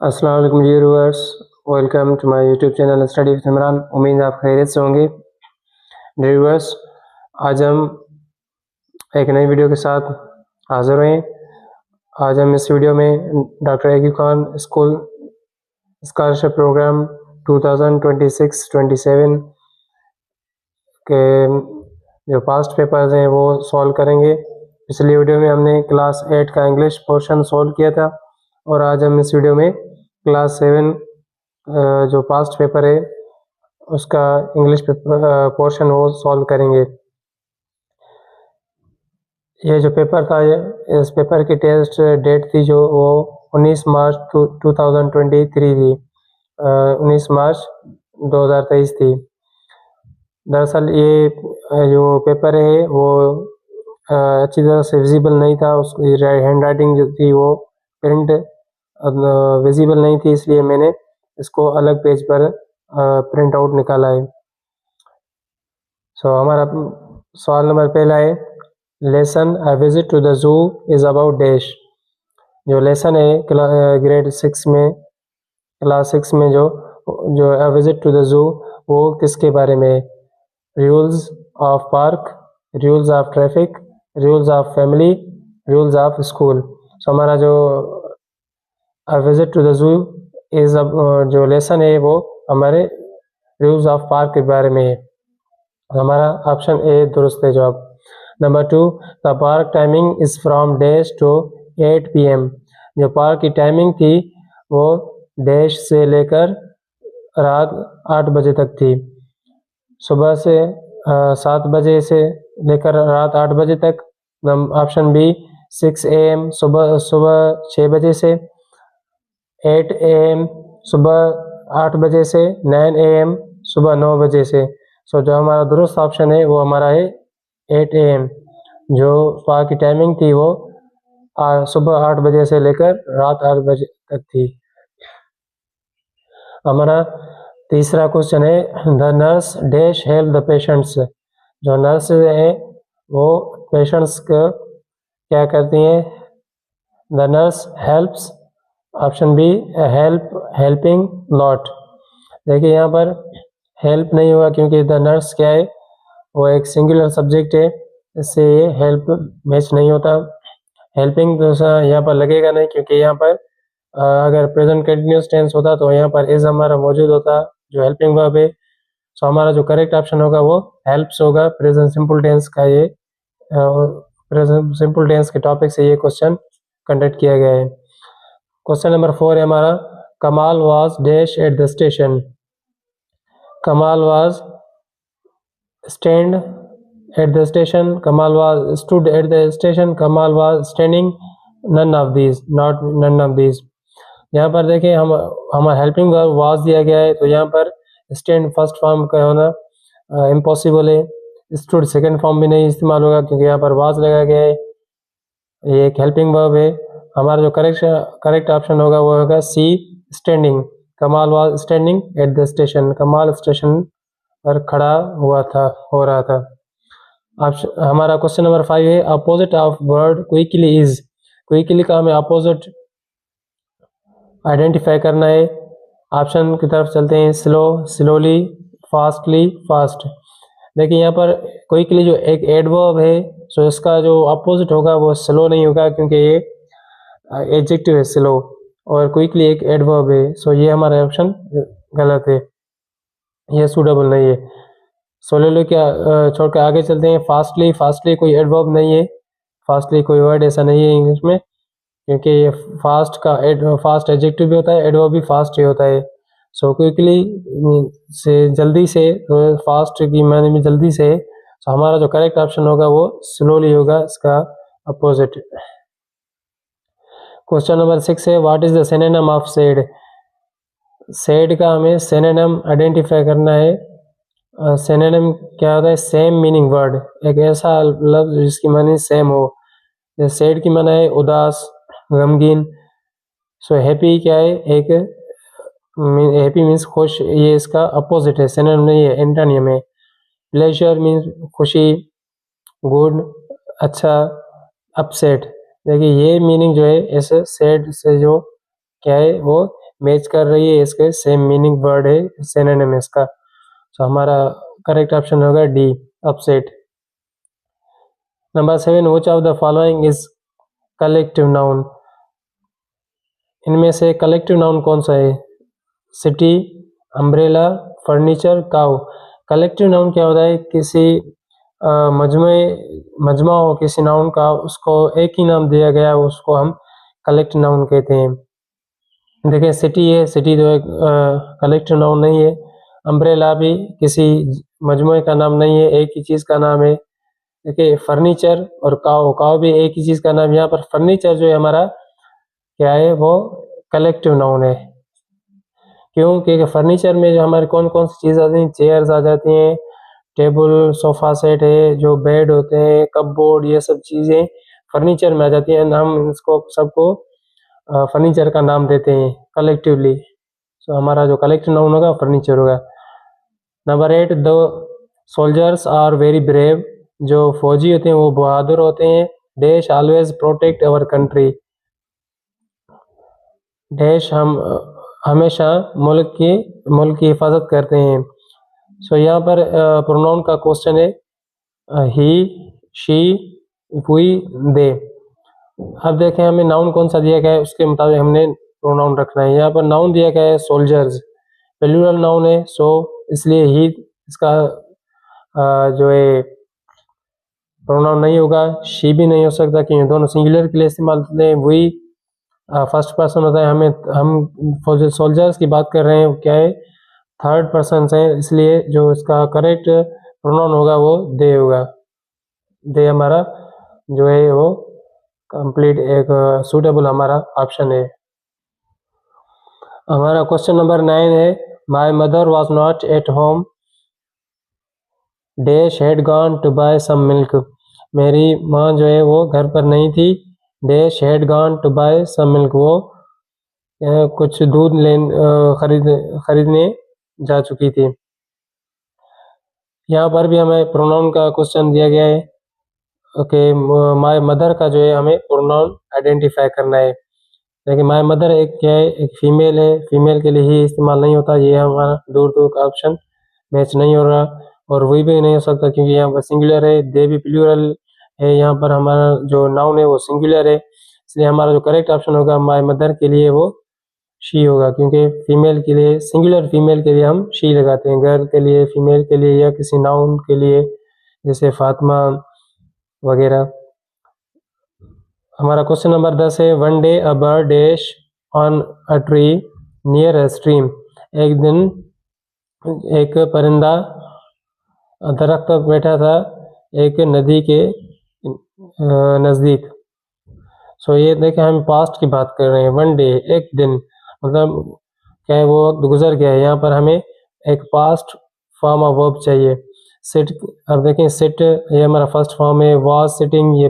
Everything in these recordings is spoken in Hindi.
अस्सलाम वालेकुम viewers, welcome to my YouTube channel study with Imran. उम्मीद आप खैरियत से होंगे। व्यूअर्स, आज हम एक नई वीडियो के साथ हाजिर हैं। आज हम इस वीडियो में doctor Ayub Khan school scholarship program 2026-27 के जो पास्ट पेपर्स हैं वो सॉल्व करेंगे। पिछली वीडियो में हमने क्लास 8 का इंग्लिश पोर्शन सॉल्व किया था और आज हम इस वीडियो में क्लास 7 जो पास्ट पेपर है उसका इंग्लिश पेपर पोर्शन वो सॉल्व करेंगे। ये जो पेपर था, इस पेपर की टेस्ट डेट थी जो वो 19 मार्च 2023 थी। 19 मार्च 2023 थी। दरअसल ये जो पेपर है वो अच्छी तरह से विजिबल नहीं था। उसकी हैंड राइटिंग जो थी वो प्रिंट विजिबल नहीं थी, इसलिए मैंने इसको अलग पेज पर प्रिंट आउट निकाला है। हमारा सवाल नंबर पहला है, lesson a visit to the zoo is about dash. जो लेसन है ग्रेड 6 में, क्लास 6 में जो अ विजिट टू द जू वो किसके बारे में है? Rules of park, rules of traffic, rules of family, rules of school. हमारा जो a visit to the zoo is जो लेसन है वो हमारे रूल्स ऑफ पार्क के बारे में है। हमारा ऑप्शन ए दुरुस्त है जवाब। Number 2, the park timing is from dash to 8 PM। जो पार्क की टाइमिंग थी वो डैश से लेकर रात 8 बजे तक थी। सुबह से 7 बजे से लेकर रात 8 बजे तक। ऑप्शन बी 6 AM सुबह 6 बजे से, 8 AM सुबह 8 बजे से, 9 AM सुबह 9 बजे से। जो हमारा दुरुस्त ऑप्शन है वो हमारा है 8 AM। जो पार्क की टाइमिंग थी वो सुबह 8 बजे से लेकर रात 8 बजे तक थी। हमारा तीसरा क्वेश्चन है, the nurse dash help the patients. जो नर्स है वो पेशेंट्स को क्या करती हैं? The nurse helps. Option be helping lot. देखिए यहाँ पर हेल्प नहीं होगा क्योंकि द नर्स क्या है, वो एक सिंगुलर सब्जेक्ट है, इससे ये हेल्प मैच नहीं होता। हेल्पिंग तो यहाँ पर लगेगा नहीं क्योंकि यहाँ पर अगर प्रेजेंट कंटिन्यूस टेंस होता तो यहाँ पर इज हमारा मौजूद होता जो हेल्पिंग वर्ब है। हमारा जो करेक्ट ऑप्शन होगा वो हेल्प्स होगा। प्रेजेंट सिंपल टेंस का ये प्रेजेंट सिंपल टेंस के टॉपिक से ये क्वेश्चन कंडक्ट किया गया है। क्वेश्चन नंबर 4 है हमारा, Kamal was dash at the station. Kamal was stand at the station, Kamal was stood at the station, Kamal was standing, none of these, not none of these. यहाँ पर देखें हमारा हेल्पिंग वर्ब वाज दिया गया है तो यहाँ पर स्टैंड फर्स्ट फॉर्म का होना इम्पॉसिबल है। स्टूड सेकंड फॉर्म भी नहीं इस्तेमाल होगा क्योंकि यहाँ पर वाज लगा गया है। ये एक हेल्पिंग वर्ब है। हमारा जो करेक्ट ऑप्शन होगा वो होगा सी, स्टैंडिंग। कमाल was standing at the station. कमाल स्टेशन पर खड़ा हो रहा था। हमारा क्वेश्चन नंबर 5 है, opposite of word quickly is. Quickly का हमें अपोजिट आइडेंटिफाई करना है। ऑप्शन की तरफ चलते हैं, स्लो, स्लोली, फास्टली, फास्ट। देखिए यहाँ पर क्विकली जो एक एडवर्ब है सो इसका जो अपोजिट होगा वो स्लो नहीं होगा क्योंकि ये एडजेक्टिव है स्लो, और क्विकली एक एडवर्ब है। सो ये हमारा ऑप्शन गलत है, ये सूटेबल नहीं है। स्लोली क्या छोड़कर आगे चलते हैं, फास्टली। फास्टली कोई एडवर्ब नहीं है, फास्टली कोई वर्ड ऐसा नहीं है इंग्लिश में क्योंकि ये फास्ट एडजेक्टिव भी होता है, एडवर्ब भी फास्ट ही होता है। सो क्विकली से जल्दी से, फास्ट की माने में जल्दी से। सो हमारा जो करेक्ट ऑप्शन होगा वो स्लोली होगा, इसका अपोजिट। क्वेश्चन नंबर 6 है, what is the synonym of sad. Sad का हमें सिनोनिम आइडेंटिफाई करना है। सिनोनिम क्या होता है? सेम मीनिंग वर्ड, एक ऐसा लफ्ज जिसकी माने सेम हो। जैसे सैड की माना है उदास, गमगीन। सो हैप्पी क्या है? एक हैप्पी मीन्स खुश, ये इसका अपोजिट है, सिनोनिम नहीं है, एंटोनिम है। प्लेजर मीन्स खुशी, गुड अच्छा, अपसेट। देखिए ये मीनिंग जो है ऐसे सैड से जो क्या है वो मैच कर रही है, इसके सेम मीनिंग वर्ड है, सिनोनिम है इसका। तो हमारा करेक्ट ऑप्शन होगा D, upset. Number 7, which of the following is collective noun. इनमें से कलेक्टिव नाउन कौन सा है? City, umbrella, furniture, cow. Collective noun क्या होता है? किसी मजमा हो किसी नाउन का, उसको एक ही नाम दिया गया है, उसको हम कलेक्टिव नाउन कहते हैं। देखिए सिटी है, सिटी तो एक कलेक्टिव नाउन नहीं है। अम्ब्रेला भी किसी मजमूए का नाम नहीं है, एक ही चीज़ का नाम है। देखिए फर्नीचर और काउ, काउ भी एक ही चीज़ का नाम। यहाँ पर फर्नीचर जो है हमारा क्या है, वो कलेक्टिव नाउन है। क्यों? क्योंकि फर्नीचर में जो हमारे कौन कौन सी चीज़ आती हैं, चेयर्स आ जाती हैं, टेबल, सोफा सेट है, जो बेड होते हैं, कपबोर्ड, ये सब चीज़ें फर्नीचर में आ जाती हैं। हम इसको सबको फर्नीचर का नाम देते हैं कलेक्टिवली। सो हमारा जो कलेक्टिव नाउन होगा फर्नीचर होगा। Number 8, the soldiers are very brave. जो फौजी होते हैं वो बहादुर होते हैं। Dash always protect our country. Dash हम हमेशा मुल्क की हिफाजत करते हैं। सो यहाँ पर प्रोनाउन का क्वेश्चन है ही, शी, वी, दे। अब देखें हमें नाउन कौन सा दिया गया है, उसके मुताबिक हमने प्रोनाउन रखना है। यहाँ पर नाउन दिया गया है सोल्जर्स, प्लूरल नाउन है, सो इसलिए ही इसका जो है प्रोनाउन नहीं होगा। शी भी नहीं हो सकता क्योंकि दोनों सिंगुलर के लिए इस्तेमाल होते हैं। वी फर्स्ट पर्सन होता है, हम सोल्जर्स की बात कर रहे हैं, क्या है, थर्ड पर्सन है, इसलिए जो इसका करेक्ट प्रोनाउन होगा वो दे होगा। दे हमारा जो है वो कंप्लीट एक सूटेबल हमारा ऑप्शन है। हमारा क्वेश्चन नंबर 9 है, my mother was not at home, dash had gone to buy some milk. मेरी माँ जो है वो घर पर नहीं थी। Dash had gone to buy some milk, वो कुछ दूध खरीदने जा चुकी थी। यहाँ पर भी हमें प्रोनाउन का क्वेश्चन दिया गया है। ओके, माय मदर का जो है हमें प्रोनाउन आइडेंटिफाई करना है। देखिए माय मदर एक क्या है, एक फीमेल है, फीमेल के लिए ही इस्तेमाल नहीं होता। ये हमारा दूर दूर का ऑप्शन मैच नहीं हो रहा, और वही भी नहीं हो सकता क्योंकि यहाँ पर सिंगुलर है। दे भी प्लूरल है, यहाँ पर हमारा जो नाउन है वो सिंगुलर है, इसलिए हमारा जो करेक्ट ऑप्शन होगा माय मदर के लिए वो शी होगा। क्योंकि फीमेल के लिए, सिंगुलर फीमेल के लिए हम शी लगाते हैं, गर्ल के लिए, फीमेल के लिए, या किसी नाउन के लिए जैसे फातिमा वगैरह। हमारा क्वेश्चन नंबर 10 है, one day a bird dash on a tree near a stream. एक दिन एक परिंदा दरख्त पर बैठा था एक नदी के नज़दीक। सो ये देखें हम पास्ट की बात कर रहे हैं। वन डे एक दिन, मतलब क्या है, वो वक्त गुजर गया है। यहाँ पर हमें एक पास्ट फॉर्म ऑफ वर्ब चाहिए। सिट, अब देखें सिट ये हमारा फर्स्ट फॉर्म है। वॉज सिटिंग ये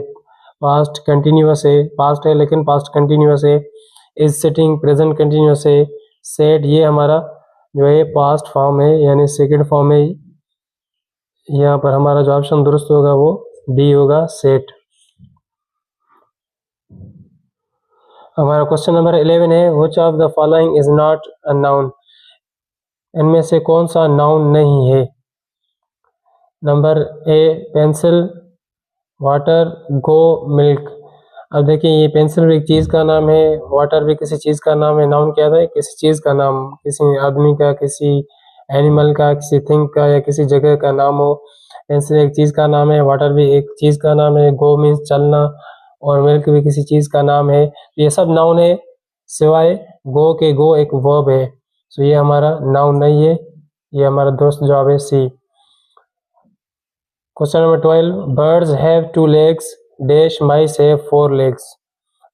पास्ट कंटिन्यूअस है, पास्ट है लेकिन पास्ट कंटिन्यूअस है। इज सिटिंग प्रेजेंट कंटिन्यूअस है। सेड ये हमारा जो है पास्ट फॉर्म है, यानी सेकंड फॉर्म है। यहाँ पर हमारा जो ऑप्शन दुरुस्त होगा वो डी होगा, सेट। हमारा क्वेश्चन नंबर 11 है, which of the following is not a noun. इनमें से कौन सा नाउन नहीं है? Number A pencil, water, go, milk. अब देखिए ये पेंसिल भी एक चीज़ का नाम है, वाटर भी किसी चीज़ का नाम है। नाउन क्या था? किसी चीज़ का नाम, किसी आदमी का, किसी एनिमल का, किसी थिंग का, या किसी जगह का नाम हो। पेंसिल एक चीज़ का नाम है, वाटर भी एक चीज़ का नाम है, गो मीन्स चलना, और मिल्क भी किसी चीज़ का नाम है। ये सब नाउन है सिवाय गो के। गो एक वर्ब है, तो ये हमारा नाउन नहीं है। ये हमारा दोस्त जवाब है C. Question number 12, birds have 2 legs, dash mice have 4 legs।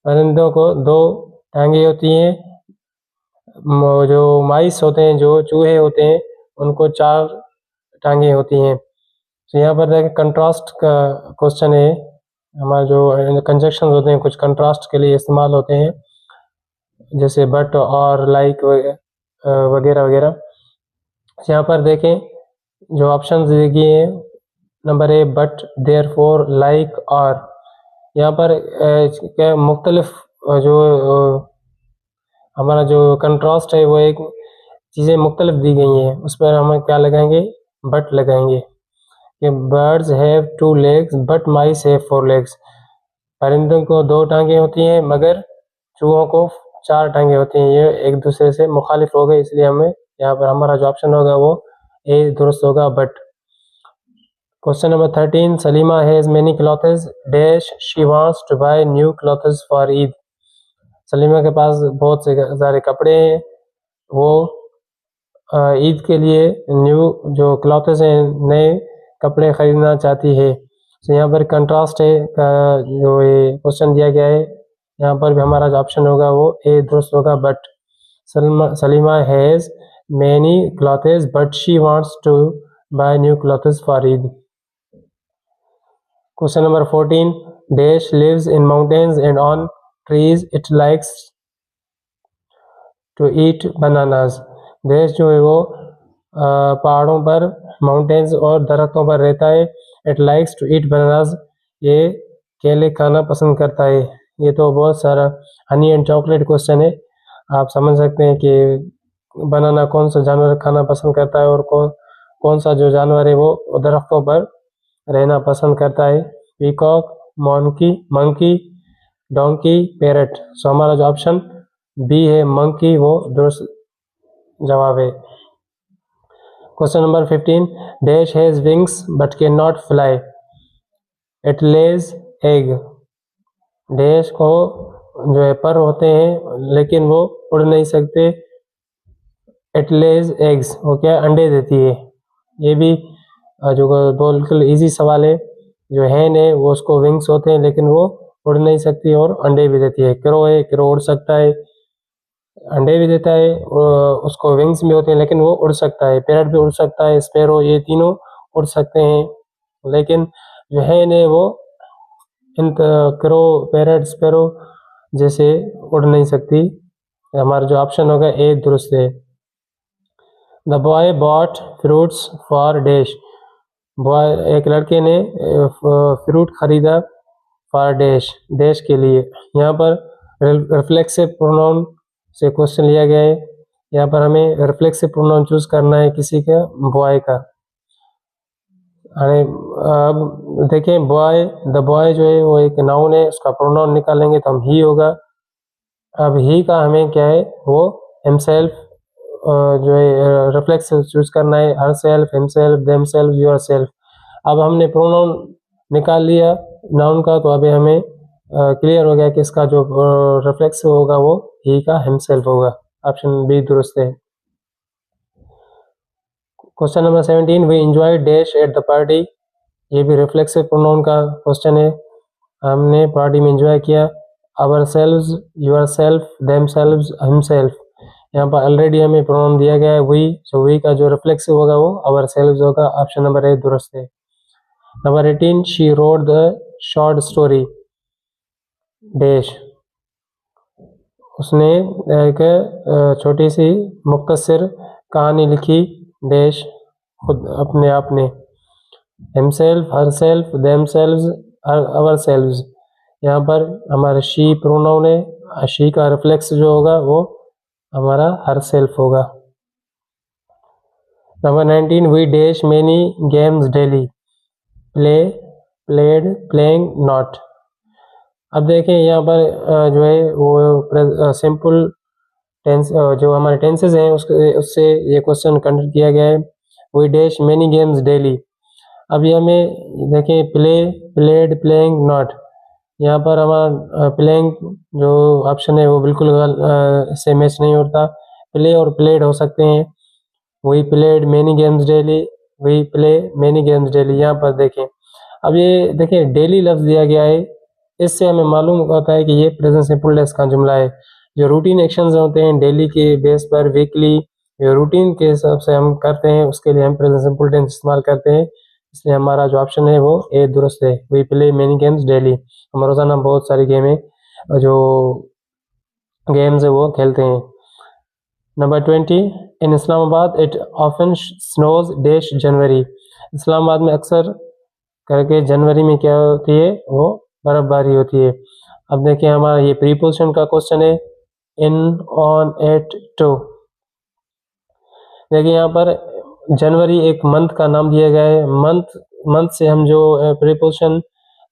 परिंदों को 2 टांगे होती हैं। जो माइस होते हैं, जो चूहे होते हैं, उनको 4 टांगे होती हैं। तो यहाँ पर देखिए कंट्रास्ट का क्वेश्चन है। हमारे जो कंजक्शन होते हैं कुछ कंट्रास्ट के लिए इस्तेमाल होते हैं, जैसे बट और लाइक वगैरह वगैरह। यहाँ पर देखें जो ऑप्शन दिए हैं, number A but, there for, like, और। यहाँ पर क्या मुख्तलिफ जो हमारा जो कंट्रास्ट है वो एक चीज़ें मुख्तलिफ दी गई हैं, उस पर हम क्या लगाएंगे, बट लगाएंगे कि birds have 2 legs but mice have 4 legs। परिंदों को 2 टांगें होती हैं मगर चूहों को 4 टांगें होती हैं। ये एक दूसरे से मुखालिफ हो गए, इसलिए हमें यहाँ पर हमारा जो ऑप्शन होगा वो ए दुरुस्त होगा, but. Question number 13, Salima has many clothes dash she wants to buy new clothes for Eid. Salima के पास बहुत से सारे कपड़े हैं, वो ईद के लिए न्यू जो क्लॉथेस हैं, नए कपड़े ख़रीदना चाहती है। तो यहाँ पर कंट्रास्ट है जो ये क्वेश्चन दिया गया है, यहाँ पर भी हमारा जो ऑप्शन होगा वो ए दुरुस्त होगा, but. Salima has many clothes but she wants to buy new clothes for Eid. Question number 14, dash lives in mountains and on trees it likes to eat bananas. Dash जो है वो पहाड़ों पर, माउंटेन्स और दरख्तों पर रहता है। It likes to eat bananas, ये केले खाना पसंद करता है। ये तो बहुत सारा हनी एंड चॉकलेट क्वेश्चन है, आप समझ सकते हैं कि बनाना कौन सा जानवर खाना पसंद करता है और कौन सा जो जानवर है वो दरख्तों पर रहना पसंद करता है। Peacock, monkey, donkey, parrot. So हमारा जो ऑप्शन बी है मंकी, वो दुरुस्त जवाब है। Question number 15, dash has wings but can not fly, it Lay's egg. Dash को जो है पर होते हैं लेकिन वो उड़ नहीं सकते, इट लेज एग्स, वो क्या अंडे देती है। ये भी जो बिल्कुल इजी सवाल है। जो हैन है वो उसको विंग्स होते हैं लेकिन वो उड़ नहीं सकती और अंडे भी देती है। क्रो है, क्रो उड़ सकता है, अंडे भी देता है, उसको विंग्स भी होते हैं लेकिन वो उड़ सकता है। पैरट भी उड़ सकता है, स्पैरो, ये तीनों उड़ सकते हैं, लेकिन जो हैन है वो इन क्रो, पैरट, स्पैरो जैसे उड़ नहीं सकती। हमारा जो ऑप्शन होगा ए दुरुस्त है। The boy bought fruits for dash, boy एक लड़के ने फ्रूट खरीदा फॉर डैश, डैश के लिए। यहाँ पर रिफ्लेक्सिव प्रोनाउन से क्वेश्चन लिया गया है। यहाँ पर हमें रिफ्लेक्सिव प्रोनाउन चूज करना है किसी का, बॉय का। अब देखें बॉय, द बॉय जो है वो एक नाउन है, उसका प्रोनाउन निकालेंगे तो हम ही होगा। अब ही का हमें क्या है, वो हिमसेल्फ जो है रिफ्लेक्सिव चूज करना है, herself, himself, themselves, yourself. अब हमने प्रोनाउन निकाल लिया नाउन का, तो अभी हमें क्लियर हो गया कि इसका जो रिफ्लेक्सिव होगा वो ही का हिमसेल्फ होगा। ऑप्शन बी दुरुस्त है। Question number 17, we enjoy dash at the party, ये भी रिफ्लेक्सिव प्रोनाउन का क्वेश्चन है। हमने पार्टी में एंजॉय किया। Ourselves, yourself, themselves, himself. यहाँ पर ऑलरेडी हमें प्रोनाउन दिया गया है वी, सो वी का जो रिफ्लेक्सिव होगा वो आवर सेल्व्स होगा। ऑप्शन नंबर ए दुरुस्त है। Number 18, she road the short story dash, उसने एक छोटी सी मुख्तसर कहानी लिखी डैश, खुद अपने आप ने। Himself, herself, themselves, ourselves. यहाँ पर हमारा शी प्रोनाउन है, शी का रिफ्लेक्स जो होगा वो हमारा हर सेल्फ होगा। Number 19, we dash many games daily, play, played, playing, not. अब देखें यहाँ पर जो है वो सिंपल टेंस, जो हमारे टेंसेज हैं उससे ये क्वेश्चन कंडक्ट किया गया है। We dash many games daily. अभी हमें देखें प्ले, प्लेड, प्लेइंग, नॉट। यहाँ पर हमारा प्लेइंग जो ऑप्शन है वो बिल्कुल इससे मैच नहीं होता। प्ले और प्लेड हो सकते हैं। We played many games daily, we play many games daily. यहाँ पर देखें, अब ये देखें डेली लफ्ज़ दिया गया है, इससे हमें मालूम होता है कि ये प्रेजेंट सिंपल टेंस का जुमला है। जो रूटीन एक्शंस होते हैं डेली के बेस पर, वीकली, रूटीन के हिसाब से हम करते हैं, उसके लिए हम प्रेजेंट सिंपल टेंस इस्तेमाल करते हैं। इसलिए हमारा जो ऑप्शन है वो ए दुरुस्त है। We play many games daily, हम रोज़ाना बहुत सारी गेमें जो गेम्स है वो खेलते हैं। Number 20, in Islamabad it often snows डैश जनवरी। इस्लामाबाद में अक्सर करके जनवरी में क्या होती है, वो बर्फबारी होती है। अब देखिए हमारा ये प्रीपोजिशन का क्वेश्चन है। इन, ऑन, एट, टू। देखिए यहाँ पर जनवरी एक मंथ का नाम दिया गया है। मंथ से हम जो प्रीपोजिशन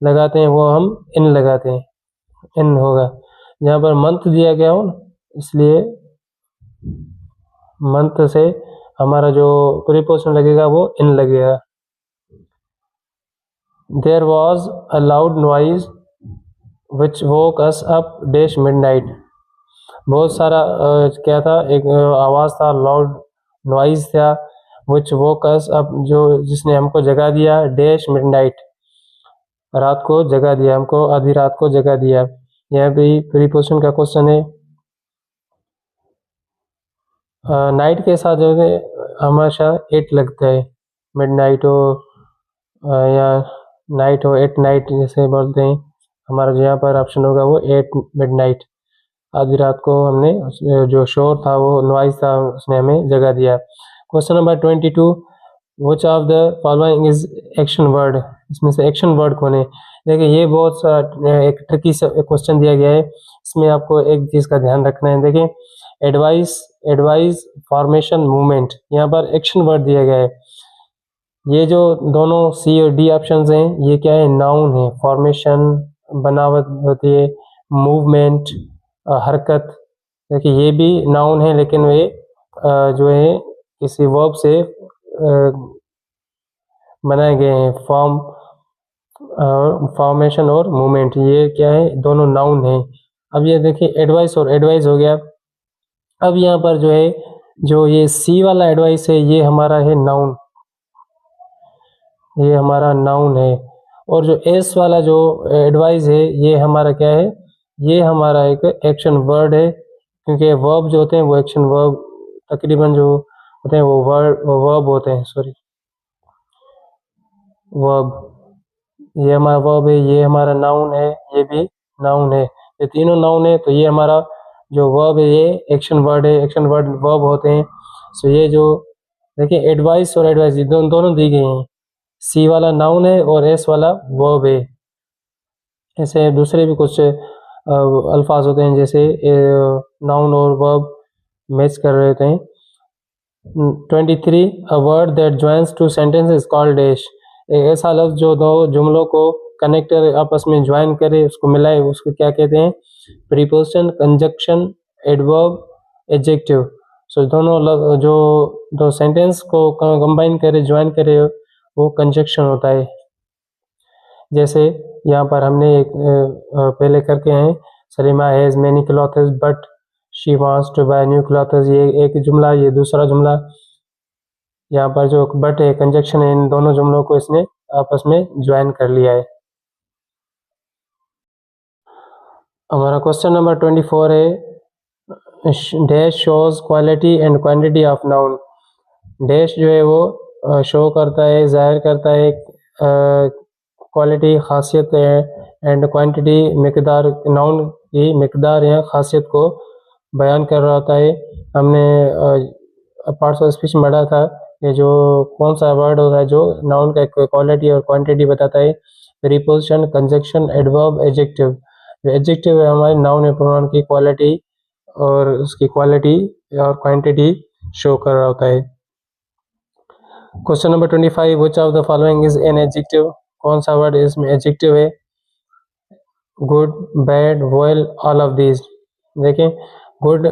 लगाते हैं वो हम इन लगाते हैं, इन होगा। यहाँ पर मंथ दिया गया हो इसलिए मंथ से हमारा जो प्रीपोजिशन लगेगा वो इन लगेगा। There was a loud noise which woke us up dash midnight. बहुत सारा क्या था, एक आवाज़ था, लाउड नॉइज था, विच वोक अस अप, जो जिसने हमको जगा दिया, डैश मिडनाइट, रात को जगा दिया, हमको आधी रात को जगा दिया। यह भी प्रीपोजिशन का क्वेश्चन है। नाइट के साथ जो है हमेशा एट लगता है, मिडनाइट हो या नाइट हो, एट नाइट जैसे बोलते हैं। हमारा जो यहाँ पर ऑप्शन होगा वो एट मिडनाइट, आधी रात को हमने जो शोर था वो नॉइज था उसने हमें जगा दिया। Question number 22, which of the following is action word. इसमें से एक्शन वर्ड कौन है। देखिए ये बहुत सा एक ट्रिकी क्वेश्चन दिया गया है, इसमें आपको एक चीज़ का ध्यान रखना है। देखिए एडवाइस, फॉर्मेशन, मूवमेंट, यहाँ पर एक्शन वर्ड दिया गया है। ये जो दोनों सी और डी ऑप्शंस हैं ये क्या है, नाउन है। फॉर्मेशन बनावट होती है, मूवमेंट हरकत, देखिए ये भी नाउन है लेकिन वे जो है किसी वर्ब से बनाए गए हैं। फॉर्मेशन और मूवमेंट ये क्या है, दोनों नाउन है। अब ये देखिए एडवाइस और एडवाइस हो गया। अब यहाँ पर जो है जो ये सी वाला एडवाइस है ये हमारा है नाउन, ये हमारा नाउन है। और जो एस वाला जो एडवाइस है ये हमारा क्या है, ये हमारा एक एक्शन वर्ड है, क्योंकि वर्ब जो होते हैं वो एक्शन वर्ब तकरीबन जो होते हैं वो वर्ब होते हैं, सॉरी वर्ब। ये हमारा वर्ब है, ये हमारा नाउन है, ये भी नाउन है। ये तीनों नाउन है तो ये हमारा जो वर्ब है ये एक्शन वर्ड है, एक्शन वर्ड वर्ब होते हैं। सो ये जो देखिए एडवाइस और एडवाइस ये दोनों दी गई हैं, सी वाला नाउन है और एस वाला वर्ब है। ऐसे दूसरे भी कुछ अल्फाज होते हैं जैसे नाउन और वर्ब मैच कर रहे होते हैं। 23, a word that joins two sentences called dash. एक ऐसा लफ्ज जो दो जुमलों को कनेक्ट करे, आपस में ज्वाइन करे, उसको मिलाए, उसको क्या कहते हैं, प्रीपोजिशन, कंजक्शन, एडवर्ब, एडजेक्टिव। सो दोनों जो दो सेंटेंस को कंबाइन करे, ज्वाइन करे, वो कंजक्शन होता है। जैसे यहाँ पर हमने एक पहले करके हैं, Salima has many clothes but she wants to buy new clothes, ये एक जुमला, ये दूसरा जुमला। यहाँ पर जो बट है कंजक्शन है, इन दोनों जुमलों को इसने आपस में ज्वाइन कर लिया है। हमारा क्वेश्चन नंबर 24 है, dash shows quality and quantity of noun. Dash जो है वो शो करता है, जाहिर करता है क्वालिटी खासियत है, एंड क्वांटिटी मिकदार, नाउन की मिकदार या खासियत को बयान कर रहा होता है। हमने पार्ट्स ऑफ स्पीच में पढ़ा था कि जो कौन सा वर्ड होता है जो नाउन का क्वालिटी और क्वांटिटी बताता है, preposition, conjunction, adverb, adjective. Adjective है हमारे नाउन है, प्रोनाउन की क्वालिटी और उसकी क्वालिटी और क्वांटिटी शो कर रहा होता है। Question number 25, which of the following is an adjective. कौन सा वर्ड इसमें एडजेक्टिव है, good, bad, well, all of these. देखें गुड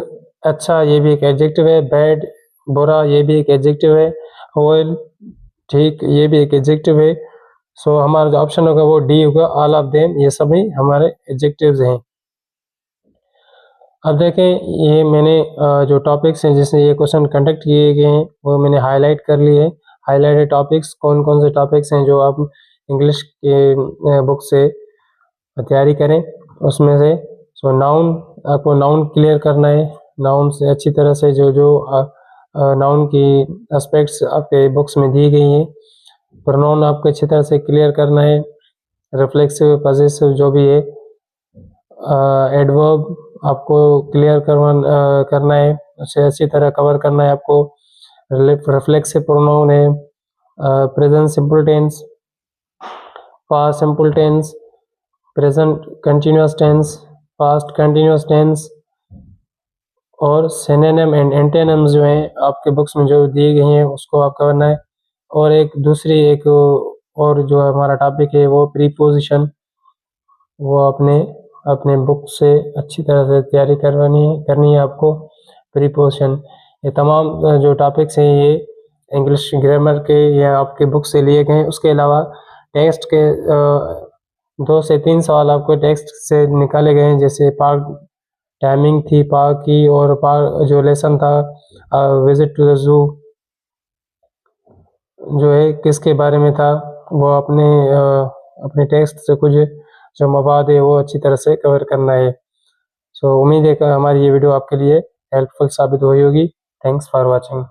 अच्छा ये भी एक एडजेक्टिव है, बैड बुरा ये भी एक एडजेक्टिव है, वेल ठीक ये भी एक एडजेक्टिव है। सो हमारा जो ऑप्शन होगा वो डी होगा, ऑल ऑफ देम, ये सभी हमारे एडजेक्टिव्स हैं। अब देखें ये मैंने जो टॉपिक्स हैं जिससे ये क्वेश्चन कंडक्ट किए गए हैं वो मैंने हाईलाइट कर लिए हैं। हाईलाइटेड टॉपिक्स कौन कौन से टॉपिक्स हैं जो आप इंग्लिश के बुक से तैयारी करें उसमें से। सो नाउन, आपको नाउन क्लियर करना है, नाउन से अच्छी तरह से जो जो नाउन की एस्पेक्ट्स आपके बुक्स में दी गई हैं। प्रोनाउन आपको अच्छी तरह से क्लियर करना है, रिफ्लेक्सिव, पॉजेसिव जो भी है। एडवर्ब आपको क्लियर करना है, उसे अच्छी तरह कवर करना है आपको। रिफ्लेक्सिव प्रोनाउन है, present simple tense, past simple tense, present continuous tense, past continuous tense, और सिनोनिम एंड एंटोनिम्स जो हैं आपके बुक्स में जो दी गई हैं उसको आपको करना है। और एक और जो हमारा टॉपिक है वो प्रीपोजिशन, वो अपने बुक से अच्छी तरह से तैयारी करनी है आपको। प्रीपोजिशन, ये तमाम जो टॉपिक्स हैं ये इंग्लिश ग्रामर के या आपके बुक से लिए गए हैं। उसके अलावा टेक्स्ट के 2 से 3 सवाल आपको टेक्स्ट से निकाले गए हैं, जैसे पार्क टाइमिंग थी पार्क की, और पार्क जो लेसन था विजिट टू द ज़ू जो है किसके बारे में था, वो अपने टेक्स्ट से कुछ जो मवाद है वो अच्छी तरह से कवर करना है। सो उम्मीद है कि हमारी ये वीडियो आपके लिए हेल्पफुल साबित हुई होगी। Thanks for watching.